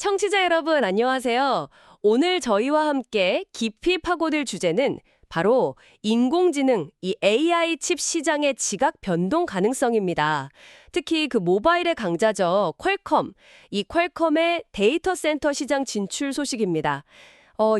청취자 여러분, 안녕하세요. 오늘 저희와 함께 깊이 파고들 주제는 바로 인공지능, 이 AI 칩 시장의 지각 변동 가능성입니다. 특히 그 모바일의 강자죠, 퀄컴. 이 퀄컴의 데이터 센터 시장 진출 소식입니다.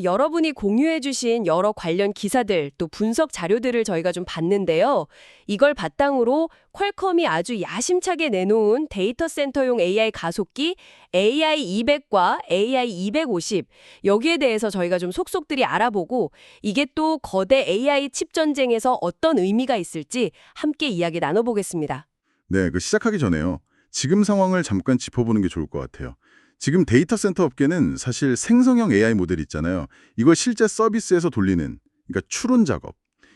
여러분이 공유해주신 여러 관련 기사들, 또 분석 자료들을 저희가 좀 봤는데요. 이걸 바탕으로 퀄컴이 아주 야심차게 내놓은 데이터 센터용 AI 가속기 AI200과 AI250, 여기에 대해서 저희가 좀 속속들이 알아보고 이게 또 거대 AI 칩 전쟁에서 어떤 의미가 있을지 함께 이야기 나눠보겠습니다. 네, 시작하기 전에요. 지금 상황을 잠깐 짚어보는 게 좋을 것 같아요. 지금 데이터 센터 업계는 사실 생성형 AI 모델 있잖아요. 이걸 실제 서비스에서 돌리는, 그러니까 추론 작업.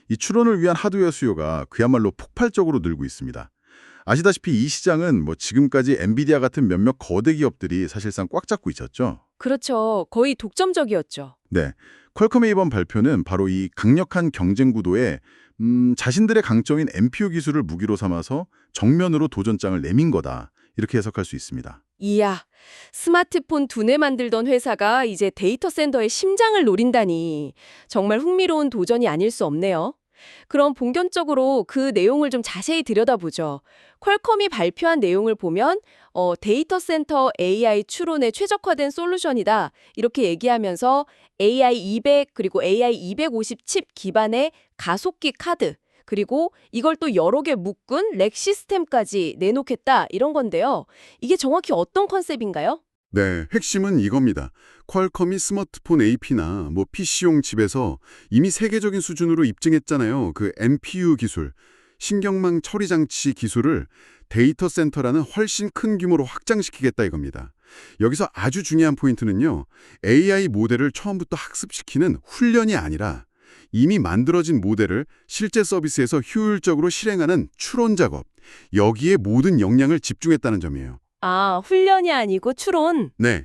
이 추론을 위한 하드웨어 수요가 그야말로 폭발적으로 늘고 있습니다. 아시다시피 이 시장은 지금까지 엔비디아 같은 몇몇 거대 기업들이 사실상 꽉 잡고 있었죠. 그렇죠. 거의 독점적이었죠. 네, 퀄컴의 이번 발표는 바로 이 강력한 경쟁 구도에 자신들의 강점인 NPU 기술을 무기로 삼아서 정면으로 도전장을 내민 거다. 이렇게 해석할 수 있습니다. 이야, 스마트폰 두뇌 만들던 회사가 이제 데이터 센터의 심장을 노린다니 정말 흥미로운 도전이 아닐 수 없네요. 그럼 본격적으로 그 내용을 좀 자세히 들여다보죠. 퀄컴이 발표한 내용을 보면 데이터 센터 AI 추론에 최적화된 솔루션이다. 이렇게 얘기하면서 AI200 그리고 AI250 칩 기반의 가속기 카드 그리고 이걸 또 여러 개 묶은 렉 시스템까지 내놓겠다 이런 건데요. 이게 정확히 어떤 컨셉인가요? 네, 핵심은 이겁니다. 퀄컴이 스마트폰 AP나 PC용 칩에서 이미 세계적인 수준으로 입증했잖아요. 그 NPU 기술, 신경망 처리 장치 기술을 데이터 센터라는 훨씬 큰 규모로 확장시키겠다 이겁니다. 여기서 아주 중요한 포인트는요. AI 모델을 처음부터 학습시키는 훈련이 아니라 이미 만들어진 모델을 실제 서비스에서 효율적으로 실행하는 추론 작업, 여기에 모든 역량을 집중했다는 점이에요. 아, 훈련이 아니고 추론. 네.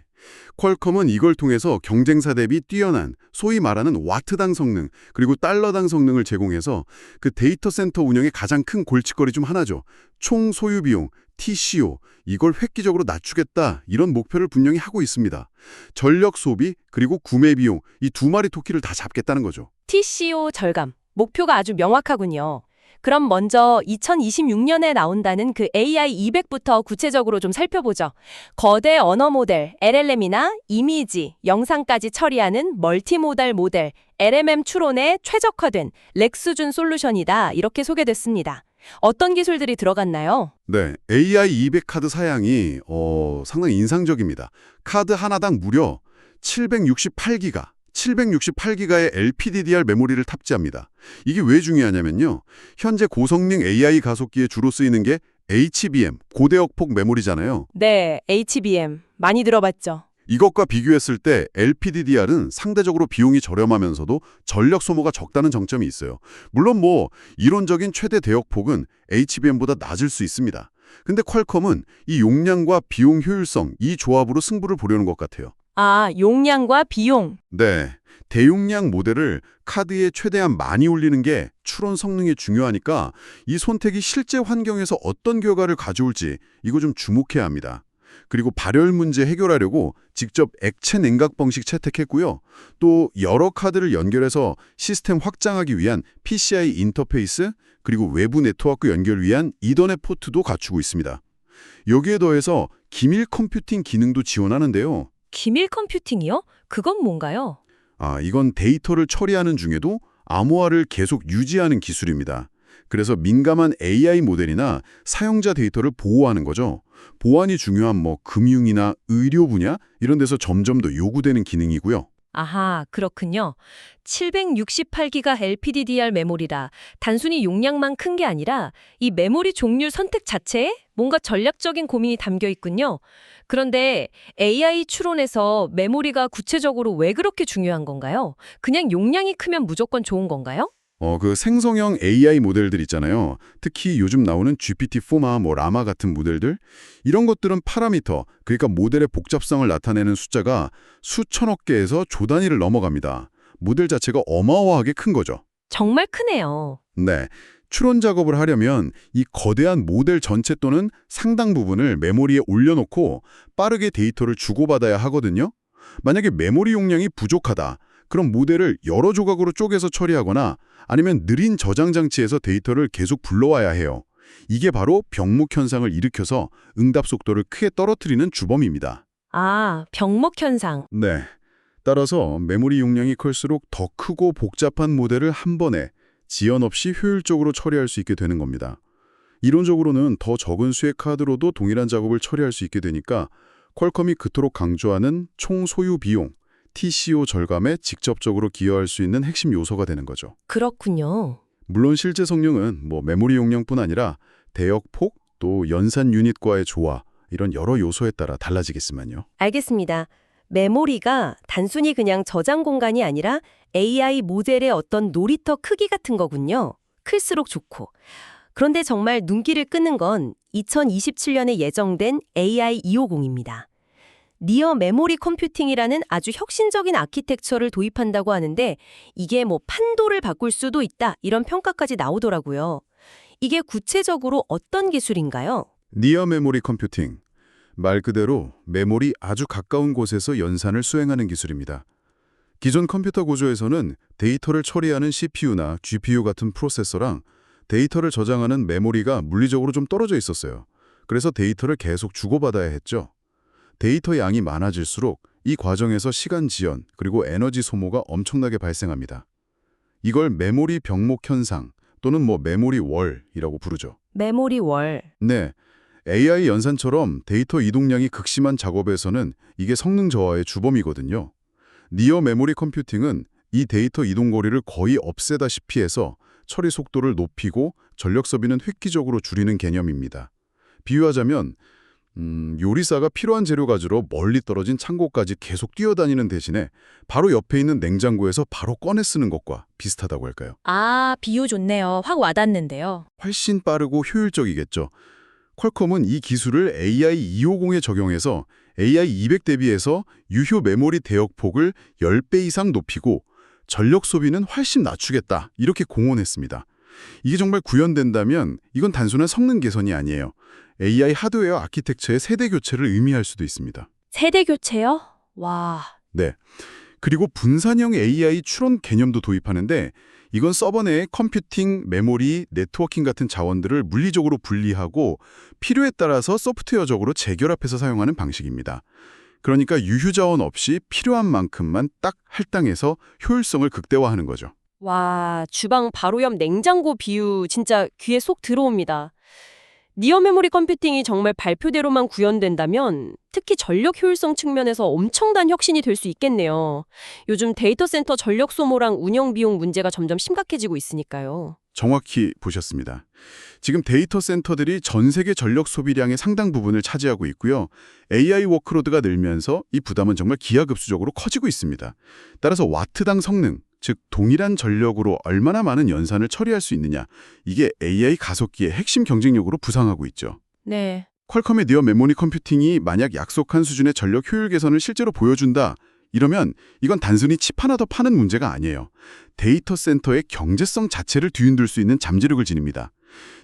퀄컴은 이걸 통해서 경쟁사 대비 뛰어난 소위 말하는 와트당 성능 그리고 달러당 성능을 제공해서 그 데이터 센터 운영의 가장 큰 골칫거리 중 하나죠. 총 소유 비용, TCO, 이걸 획기적으로 낮추겠다 이런 목표를 분명히 하고 있습니다. 전력 소비 그리고 구매 비용 이 두 마리 토끼를 다 잡겠다는 거죠. TCO 절감. 목표가 아주 명확하군요. 그럼 먼저 2026년에 나온다는 그 AI200부터 구체적으로 좀 살펴보죠. 거대 언어 모델, LLM이나 이미지, 영상까지 처리하는 멀티모달 모델, LMM 추론에 최적화된 렉 수준 솔루션이다. 이렇게 소개됐습니다. 어떤 기술들이 들어갔나요? 네, AI200 카드 사양이 상당히 인상적입니다. 카드 하나당 무려 768기가, 768기가의 LPDDR 메모리를 탑재합니다. 이게 왜 중요하냐면요. 현재 고성능 AI 가속기에 주로 쓰이는 게 HBM, 고대역폭 메모리잖아요. 네, HBM. 많이 들어봤죠. 이것과 비교했을 때 LPDDR은 상대적으로 비용이 저렴하면서도 전력 소모가 적다는 장점이 있어요. 물론 이론적인 최대 대역폭은 HBM보다 낮을 수 있습니다. 근데 퀄컴은 이 용량과 비용 효율성, 이 조합으로 승부를 보려는 것 같아요. 아, 용량과 비용. 네, 대용량 모델을 카드에 최대한 많이 올리는 게 추론 성능이 중요하니까 이 선택이 실제 환경에서 어떤 결과를 가져올지 이거 좀 주목해야 합니다. 그리고 발열 문제 해결하려고 직접 액체 냉각 방식 채택했고요. 또 여러 카드를 연결해서 시스템 확장하기 위한 PCI 인터페이스 그리고 외부 네트워크 연결 위한 이더넷 포트도 갖추고 있습니다. 여기에 더해서 기밀 컴퓨팅 기능도 지원하는데요. 기밀 컴퓨팅이요? 그건 뭔가요? 이건 데이터를 처리하는 중에도 암호화를 계속 유지하는 기술입니다. 그래서 민감한 AI 모델이나 사용자 데이터를 보호하는 거죠. 보안이 중요한 금융이나 의료 분야 이런 데서 점점 더 요구되는 기능이고요. 아하, 그렇군요. 768기가 LPDDR 메모리라 단순히 용량만 큰 게 아니라 이 메모리 종류 선택 자체에 뭔가 전략적인 고민이 담겨 있군요. 그런데 AI 추론에서 메모리가 구체적으로 왜 그렇게 중요한 건가요? 그냥 용량이 크면 무조건 좋은 건가요? 그 생성형 AI 모델들 있잖아요. 특히 요즘 나오는 GPT-4나 라마 같은 모델들 이런 것들은 파라미터, 그러니까 모델의 복잡성을 나타내는 숫자가 수천억 개에서 조 단위를 넘어갑니다. 모델 자체가 어마어마하게 큰 거죠. 정말 크네요. 네, 추론 작업을 하려면 이 거대한 모델 전체 또는 상당 부분을 메모리에 올려놓고 빠르게 데이터를 주고받아야 하거든요. 만약에 메모리 용량이 부족하다. 그럼 모델을 여러 조각으로 쪼개서 처리하거나 아니면 느린 저장 장치에서 데이터를 계속 불러와야 해요. 이게 바로 병목 현상을 일으켜서 응답 속도를 크게 떨어뜨리는 주범입니다. 아, 병목 현상. 네. 따라서 메모리 용량이 클수록 더 크고 복잡한 모델을 한 번에 지연 없이 효율적으로 처리할 수 있게 되는 겁니다. 이론적으로는 더 적은 수의 카드로도 동일한 작업을 처리할 수 있게 되니까 퀄컴이 그토록 강조하는 총 소유 비용, TCO 절감에 직접적으로 기여할 수 있는 핵심 요소가 되는 거죠. 그렇군요. 물론 실제 성능은 메모리 용량뿐 아니라 대역 폭, 또 연산 유닛과의 조화, 이런 여러 요소에 따라 달라지겠지만요. 알겠습니다. 메모리가 단순히 그냥 저장 공간이 아니라 AI 모델의 어떤 놀이터 크기 같은 거군요. 클수록 좋고. 그런데 정말 눈길을 끄는 건 2027년에 예정된 AI 250입니다. 니어 메모리 컴퓨팅이라는 아주 혁신적인 아키텍처를 도입한다고 하는데 이게 판도를 바꿀 수도 있다 이런 평가까지 나오더라고요. 이게 구체적으로 어떤 기술인가요? 니어 메모리 컴퓨팅. 말 그대로 메모리 아주 가까운 곳에서 연산을 수행하는 기술입니다. 기존 컴퓨터 구조에서는 데이터를 처리하는 CPU나 GPU 같은 프로세서랑 데이터를 저장하는 메모리가 물리적으로 좀 떨어져 있었어요. 그래서 데이터를 계속 주고받아야 했죠. 데이터 양이 많아질수록 이 과정에서 시간 지연 그리고 에너지 소모가 엄청나게 발생합니다. 이걸 메모리 병목 현상 또는 메모리 월이라고 부르죠. 메모리 월. 네, AI 연산처럼 데이터 이동량이 극심한 작업에서는 이게 성능 저하의 주범이거든요. 니어 메모리 컴퓨팅은 이 데이터 이동 거리를 거의 없애다시피 해서 처리 속도를 높이고 전력 소비는 획기적으로 줄이는 개념입니다. 비유하자면 요리사가 필요한 재료 가지러 멀리 떨어진 창고까지 계속 뛰어다니는 대신에 바로 옆에 있는 냉장고에서 바로 꺼내 쓰는 것과 비슷하다고 할까요? 아, 비유 좋네요. 확 와닿는데요. 훨씬 빠르고 효율적이겠죠. 퀄컴은 이 기술을 AI 250에 적용해서 AI 200 대비해서 유효 메모리 대역폭을 10배 이상 높이고 전력 소비는 훨씬 낮추겠다 이렇게 공언했습니다. 이게 정말 구현된다면 이건 단순한 성능 개선이 아니에요. AI 하드웨어 아키텍처의 세대 교체를 의미할 수도 있습니다. 세대 교체요? 와. 네. 그리고 분산형 AI 추론 개념도 도입하는데 이건 서버 내의 컴퓨팅, 메모리, 네트워킹 같은 자원들을 물리적으로 분리하고 필요에 따라서 소프트웨어적으로 재결합해서 사용하는 방식입니다. 그러니까 유휴 자원 없이 필요한 만큼만 딱 할당해서 효율성을 극대화하는 거죠. 와, 주방 바로 옆 냉장고 비유 진짜 귀에 쏙 들어옵니다. 니어 메모리 컴퓨팅이 정말 발표대로만 구현된다면 특히 전력 효율성 측면에서 엄청난 혁신이 될 수 있겠네요. 요즘 데이터 센터 전력 소모랑 운영 비용 문제가 점점 심각해지고 있으니까요. 정확히 보셨습니다. 지금 데이터 센터들이 전 세계 전력 소비량의 상당 부분을 차지하고 있고요. AI 워크로드가 늘면서 이 부담은 정말 기하급수적으로 커지고 있습니다. 따라서 와트당 성능, 즉 동일한 전력으로 얼마나 많은 연산을 처리할 수 있느냐, 이게 AI 가속기의 핵심 경쟁력으로 부상하고 있죠. 네. 퀄컴의 니어 메모리 컴퓨팅이 만약 약속한 수준의 전력 효율 개선을 실제로 보여준다, 이러면 이건 단순히 칩 하나 더 파는 문제가 아니에요. 데이터 센터의 경제성 자체를 뒤흔들 수 있는 잠재력을 지닙니다.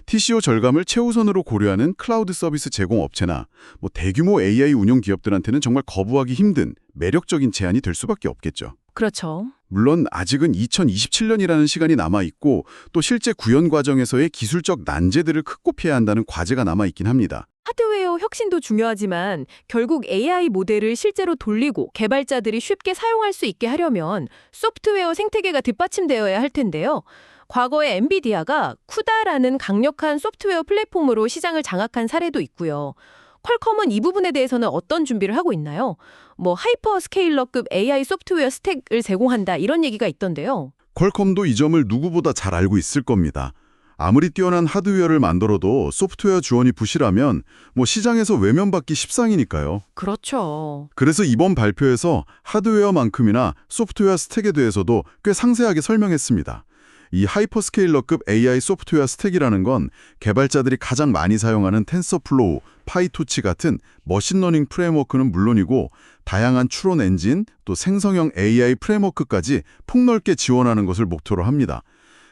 TCO 절감을 최우선으로 고려하는 클라우드 서비스 제공 업체나 대규모 AI 운영 기업들한테는 정말 거부하기 힘든 매력적인 제안이 될 수밖에 없겠죠. 그렇죠. 물론 아직은 2027년이라는 시간이 남아있고 또 실제 구현 과정에서의 기술적 난제들을 극복해야 한다는 과제가 남아있긴 합니다. 하드웨어 혁신도 중요하지만 결국 AI 모델을 실제로 돌리고 개발자들이 쉽게 사용할 수 있게 하려면 소프트웨어 생태계가 뒷받침되어야 할 텐데요. 과거에 엔비디아가 쿠다라는 강력한 소프트웨어 플랫폼으로 시장을 장악한 사례도 있고요. 퀄컴은 이 부분에 대해서는 어떤 준비를 하고 있나요? 하이퍼 스케일러급 AI 소프트웨어 스택을 제공한다 이런 얘기가 있던데요. 퀄컴도 이 점을 누구보다 잘 알고 있을 겁니다. 아무리 뛰어난 하드웨어를 만들어도 소프트웨어 지원이 부실하면 시장에서 외면받기 십상이니까요. 그렇죠. 그래서 이번 발표에서 하드웨어만큼이나 소프트웨어 스택에 대해서도 꽤 상세하게 설명했습니다. 이 하이퍼스케일러급 AI 소프트웨어 스택이라는 건 개발자들이 가장 많이 사용하는 텐서플로우, 파이토치 같은 머신러닝 프레임워크는 물론이고 다양한 추론 엔진, 또 생성형 AI 프레임워크까지 폭넓게 지원하는 것을 목표로 합니다.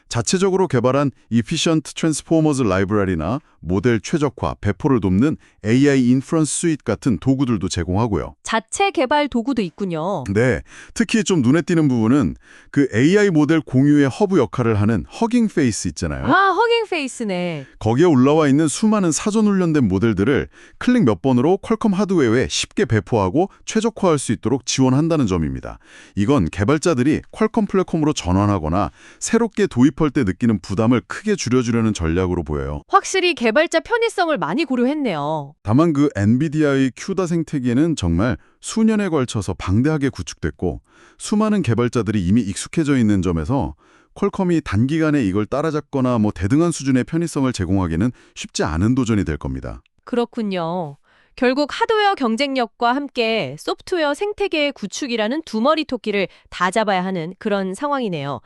자체적으로 개발한 Efficient Transformers 라이브러리나 모델 최적화, 배포를 돕는 AI 인프런스 스윗 같은 도구들도 제공하고요. 자체 개발 도구도 있군요. 네, 특히 좀 눈에 띄는 부분은 그 AI 모델 공유의 허브 역할을 하는 허깅 페이스 있잖아요. 아, 허깅 페이스네. 거기에 올라와 있는 수많은 사전 훈련된 모델들을 클릭 몇 번으로 퀄컴 하드웨어에 쉽게 배포하고 최적화할 수 있도록 지원한다는 점입니다. 이건 개발자들이 퀄컴 플랫폼으로 전환하거나 새롭게 도입할 때 느끼는 부담을 크게 줄여주려는 전략으로 보여요. 확실히 개발자 편의성을 많이 고려했네요. 다만 그 엔비디아의 큐다 생태계는 정말 수년에 걸쳐서 방대하게 구축됐고 수많은 개발자들이 이미 익숙해져 있는 점에서 퀄컴이 단기간에 이걸 따라잡거나 대등한 수준의 편의성을 제공하기는 쉽지 않은 도전이 될 겁니다. 그렇군요. 결국 하드웨어 경쟁력과 함께 소프트웨어 생태계의 구축이라는 두 머리 토끼를 다 잡아야 하는 그런 상황이네요.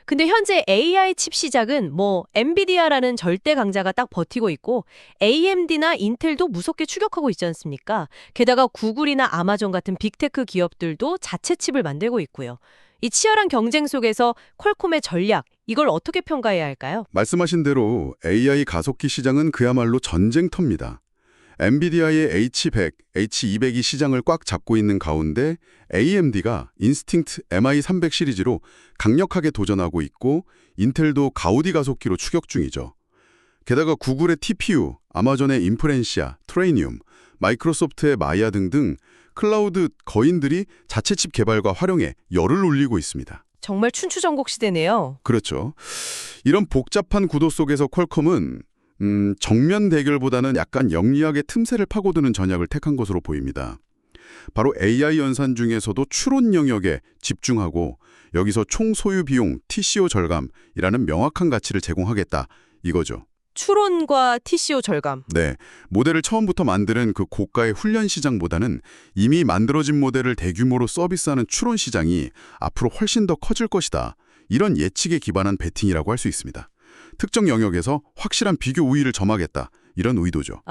근데 현재 AI 칩 시장은 엔비디아라는 절대 강자가 딱 버티고 있고 AMD나 인텔도 무섭게 추격하고 있지 않습니까? 게다가 구글이나 아마존 같은 빅테크 기업들도 자체 칩을 만들고 있고요. 이 치열한 경쟁 속에서 퀄콤의 전략, 이걸 어떻게 평가해야 할까요? 말씀하신 대로 AI 가속기 시장은 그야말로 전쟁터입니다. 엔비디아의 H100, H200이 시장을 꽉 잡고 있는 가운데 AMD가 인스팅트 MI300 시리즈로 강력하게 도전하고 있고 인텔도 가우디 가속기로 추격 중이죠. 게다가 구글의 TPU, 아마존의 인프렌시아, 트레이니움, 마이크로소프트의 마야 등등 클라우드 거인들이 자체 칩 개발과 활용에 열을 올리고 있습니다. 정말 춘추전국 시대네요. 그렇죠. 이런 복잡한 구도 속에서 퀄컴은 정면 대결보다는 약간 영리하게 틈새를 파고드는 전략을 택한 것으로 보입니다. 바로 AI 연산 중에서도 추론 영역에 집중하고 여기서 총 소유 비용, TCO 절감이라는 명확한 가치를 제공하겠다 이거죠. 추론과 TCO 절감. 네, 모델을 처음부터 만드는 그 고가의 훈련 시장보다는 이미 만들어진 모델을 대규모로 서비스하는 추론 시장이 앞으로 훨씬 더 커질 것이다. 이런 예측에 기반한 베팅이라고 할 수 있습니다. 특정 영역에서 확실한 비교 우위를 점하겠다. 이런 의도죠.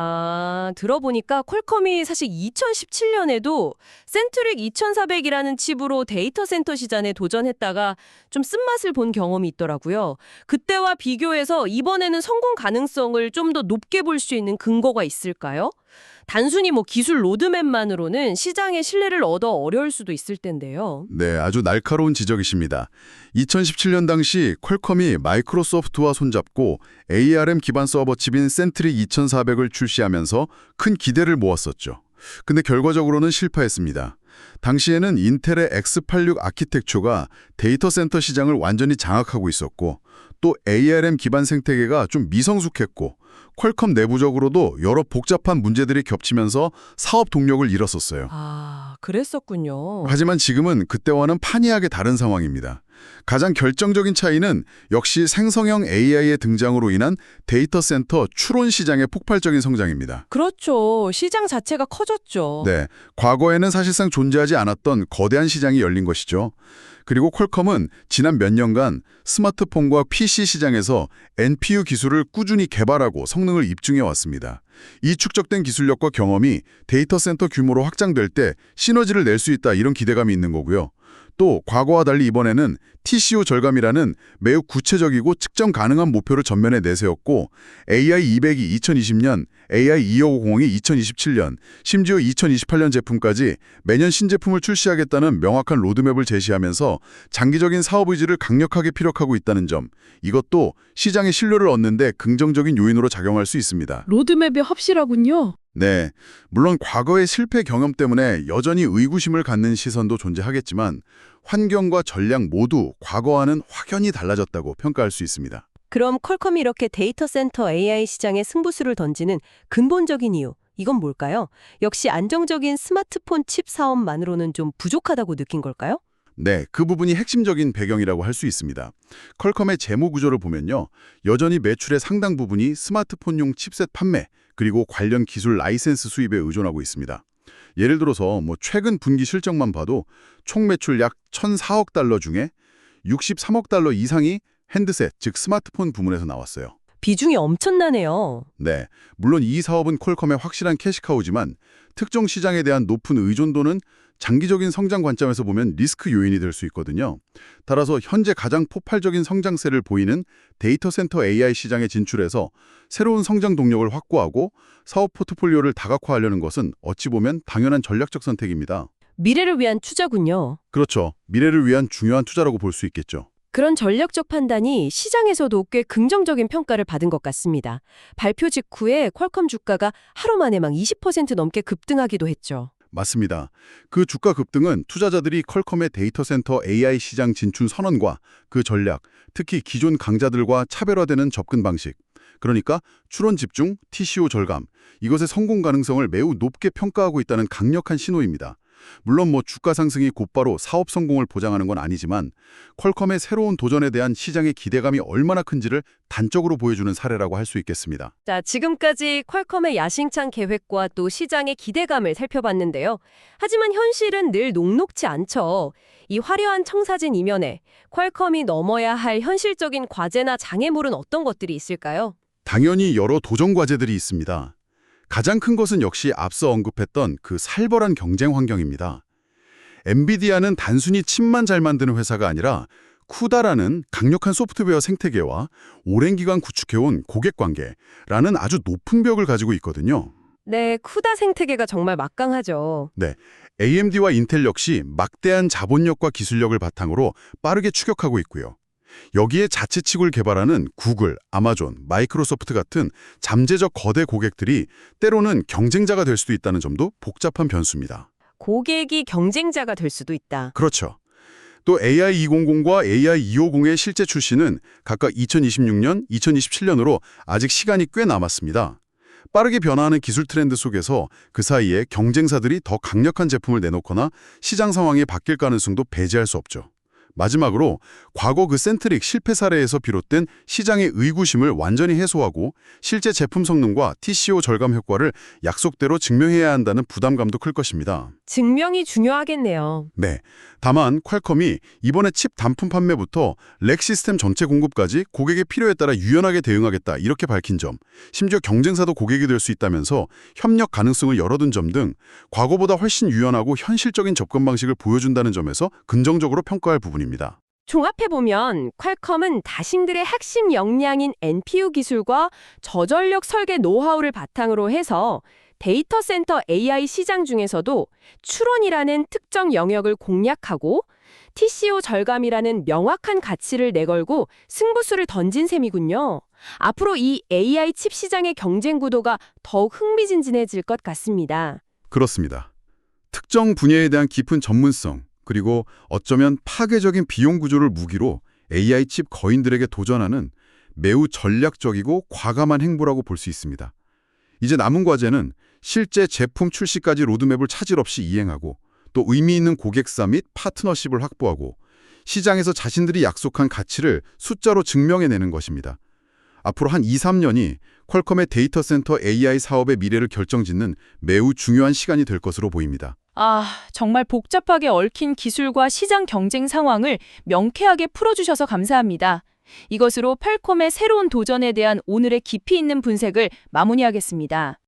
들어보니까 퀄컴이 사실 2017년에도 센트릭 2400이라는 칩으로 데이터 센터 시장에 도전했다가 좀 쓴맛을 본 경험이 있더라고요. 그때와 비교해서 이번에는 성공 가능성을 좀 더 높게 볼 수 있는 근거가 있을까요? 단순히 기술 로드맵만으로는 시장의 신뢰를 얻어 어려울 수도 있을 텐데요. 네, 아주 날카로운 지적이십니다. 2017년 당시 퀄컴이 마이크로소프트와 손잡고 ARM 기반 서버 칩인 센트릭 2400을 출시하면서 큰 기대를 모았었죠. 근데 결과적으로는 실패했습니다. 당시에는 인텔의 X86 아키텍처가 데이터 센터 시장을 완전히 장악하고 있었고 또 ARM 기반 생태계가 좀 미성숙했고 퀄컴 내부적으로도 여러 복잡한 문제들이 겹치면서 사업 동력을 잃었었어요. 그랬었군요. 하지만 지금은 그때와는 판이하게 다른 상황입니다. 가장 결정적인 차이는 역시 생성형 AI의 등장으로 인한 데이터 센터 추론 시장의 폭발적인 성장입니다. 그렇죠. 시장 자체가 커졌죠. 네, 과거에는 사실상 존재하지 않았던 거대한 시장이 열린 것이죠. 그리고 퀄컴은 지난 몇 년간 스마트폰과 PC 시장에서 NPU 기술을 꾸준히 개발하고 성능을 입증해 왔습니다. 이 축적된 기술력과 경험이 데이터 센터 규모로 확장될 때 시너지를 낼 수 있다 이런 기대감이 있는 거고요. 또 과거와 달리 이번에는 TCO 절감이라는 매우 구체적이고 측정 가능한 목표를 전면에 내세웠고 AI200이 2020년, AI2550이 2027년, 심지어 2028년 제품까지 매년 신제품을 출시하겠다는 명확한 로드맵을 제시하면서 장기적인 사업 의지를 강력하게 피력하고 있다는 점, 이것도 시장의 신뢰를 얻는 데 긍정적인 요인으로 작용할 수 있습니다. 로드맵이 확실하군요. 네, 물론 과거의 실패 경험 때문에 여전히 의구심을 갖는 시선도 존재하겠지만 환경과 전략 모두 과거와는 확연히 달라졌다고 평가할 수 있습니다. 그럼 퀄컴이 이렇게 데이터 센터 AI 시장에 승부수를 던지는 근본적인 이유, 이건 뭘까요? 역시 안정적인 스마트폰 칩 사업만으로는 좀 부족하다고 느낀 걸까요? 네, 그 부분이 핵심적인 배경이라고 할 수 있습니다. 퀄컴의 재무 구조를 보면요. 여전히 매출의 상당 부분이 스마트폰용 칩셋 판매, 그리고 관련 기술 라이센스 수입에 의존하고 있습니다. 예를 들어서 최근 분기 실적만 봐도 총 매출 약 1,004억 달러 중에 63억 달러 이상이 핸드셋, 즉 스마트폰 부문에서 나왔어요. 비중이 엄청나네요. 네, 물론 이 사업은 퀄컴의 확실한 캐시카우지만 특정 시장에 대한 높은 의존도는 장기적인 성장 관점에서 보면 리스크 요인이 될 수 있거든요. 따라서 현재 가장 폭발적인 성장세를 보이는 데이터 센터 AI 시장에 진출해서 새로운 성장 동력을 확보하고 사업 포트폴리오를 다각화하려는 것은 어찌 보면 당연한 전략적 선택입니다. 미래를 위한 투자군요. 그렇죠. 미래를 위한 중요한 투자라고 볼 수 있겠죠. 그런 전략적 판단이 시장에서도 꽤 긍정적인 평가를 받은 것 같습니다. 발표 직후에 퀄컴 주가가 하루 만에 막 20% 넘게 급등하기도 했죠. 맞습니다. 그 주가 급등은 투자자들이 퀄컴의 데이터 센터 AI 시장 진출 선언과 그 전략, 특히 기존 강자들과 차별화되는 접근 방식, 그러니까 추론 집중, TCO 절감, 이것의 성공 가능성을 매우 높게 평가하고 있다는 강력한 신호입니다. 물론 주가 상승이 곧바로 사업 성공을 보장하는 건 아니지만 퀄컴의 새로운 도전에 대한 시장의 기대감이 얼마나 큰지를 단적으로 보여주는 사례라고 할 수 있겠습니다. 자, 지금까지 퀄컴의 야심찬 계획과 또 시장의 기대감을 살펴봤는데요. 하지만 현실은 늘 녹록치 않죠. 이 화려한 청사진 이면에 퀄컴이 넘어야 할 현실적인 과제나 장애물은 어떤 것들이 있을까요? 당연히 여러 도전 과제들이 있습니다. 가장 큰 것은 역시 앞서 언급했던 그 살벌한 경쟁 환경입니다. 엔비디아는 단순히 칩만 잘 만드는 회사가 아니라 쿠다라는 강력한 소프트웨어 생태계와 오랜 기간 구축해온 고객 관계라는 아주 높은 벽을 가지고 있거든요. 네, 쿠다 생태계가 정말 막강하죠. 네, AMD와 인텔 역시 막대한 자본력과 기술력을 바탕으로 빠르게 추격하고 있고요. 여기에 자체칩을 개발하는 구글, 아마존, 마이크로소프트 같은 잠재적 거대 고객들이 때로는 경쟁자가 될 수도 있다는 점도 복잡한 변수입니다. 고객이 경쟁자가 될 수도 있다. 그렇죠. 또 AI200과 AI250의 실제 출시는 각각 2026년, 2027년으로 아직 시간이 꽤 남았습니다. 빠르게 변화하는 기술 트렌드 속에서 그 사이에 경쟁사들이 더 강력한 제품을 내놓거나 시장 상황이 바뀔 가능성도 배제할 수 없죠. 마지막으로 과거 그 센트릭 실패 사례에서 비롯된 시장의 의구심을 완전히 해소하고 실제 제품 성능과 TCO 절감 효과를 약속대로 증명해야 한다는 부담감도 클 것입니다. 증명이 중요하겠네요. 네, 다만 퀄컴이 이번에 칩 단품 판매부터 렉 시스템 전체 공급까지 고객의 필요에 따라 유연하게 대응하겠다 이렇게 밝힌 점, 심지어 경쟁사도 고객이 될 수 있다면서 협력 가능성을 열어둔 점 등 과거보다 훨씬 유연하고 현실적인 접근 방식을 보여준다는 점에서 긍정적으로 평가할 부분입니다. 종합해보면 퀄컴은 자신들의 핵심 역량인 NPU 기술과 저전력 설계 노하우를 바탕으로 해서 데이터 센터 AI 시장 중에서도 추론이라는 특정 영역을 공략하고 TCO 절감이라는 명확한 가치를 내걸고 승부수를 던진 셈이군요. 앞으로 이 AI 칩 시장의 경쟁 구도가 더욱 흥미진진해질 것 같습니다. 그렇습니다. 특정 분야에 대한 깊은 전문성, 그리고 어쩌면 파괴적인 비용 구조를 무기로 AI 칩 거인들에게 도전하는 매우 전략적이고 과감한 행보라고 볼 수 있습니다. 이제 남은 과제는 실제 제품 출시까지 로드맵을 차질 없이 이행하고 또 의미 있는 고객사 및 파트너십을 확보하고 시장에서 자신들이 약속한 가치를 숫자로 증명해내는 것입니다. 앞으로 한 2, 3년이 퀄컴의 데이터 센터 AI 사업의 미래를 결정짓는 매우 중요한 시간이 될 것으로 보입니다. 정말 복잡하게 얽힌 기술과 시장 경쟁 상황을 명쾌하게 풀어주셔서 감사합니다. 이것으로 퀄컴의 새로운 도전에 대한 오늘의 깊이 있는 분석을 마무리하겠습니다.